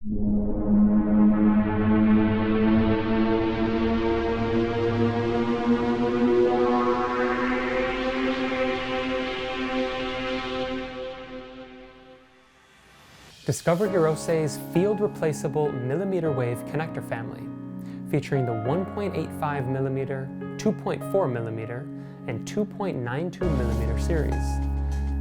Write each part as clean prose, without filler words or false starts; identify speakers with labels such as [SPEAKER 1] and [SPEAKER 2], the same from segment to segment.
[SPEAKER 1] Discover Hirose's Field Replaceable mmWave connector family, featuring the 1.85mm, 2.4mm, and 2.92mm series.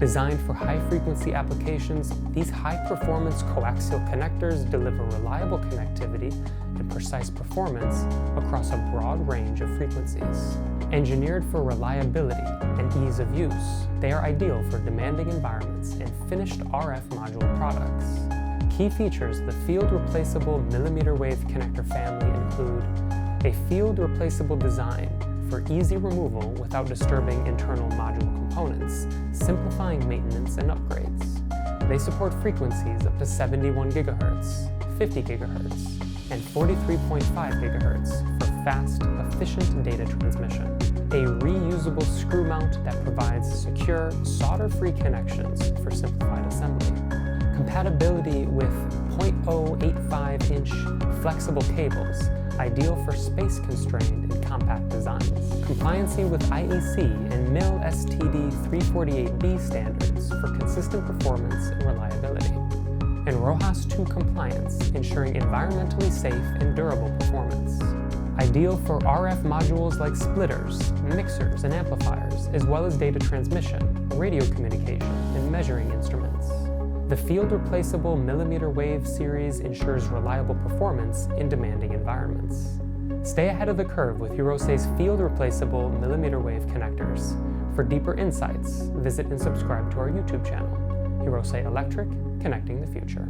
[SPEAKER 1] Designed for high-frequency applications, these high-performance coaxial connectors deliver reliable connectivity and precise performance across a broad range of frequencies. Engineered for reliability and ease of use, they are ideal for demanding environments and finished RF module products. Key features of the Field Replaceable mmWave connector family include a field replaceable design for easy removal without disturbing internal module components, simplifying maintenance and upgrades. They support frequencies up to 71 GHz, 50 GHz, and 43.5 GHz for fast, efficient data transmission. A reusable screw mount that provides secure, solder-free connections for simplified assembly. Compatibility with 0.085-inch flexible cables, ideal for space-constrained and compact designs. Compliancy with IEC and MIL-STD-348B standards for consistent performance and reliability. And RoHS 2 compliance, ensuring environmentally safe and durable performance. Ideal for RF modules like splitters, mixers, and amplifiers, as well as data transmission, radio communication, and measuring instruments. The Field Replaceable mmWave series ensures reliable performance in demanding environments. Stay ahead of the curve with Hirose's Field Replaceable mmWave connectors. For deeper insights, visit and subscribe to our YouTube channel, Hirose Electric, Connecting the Future.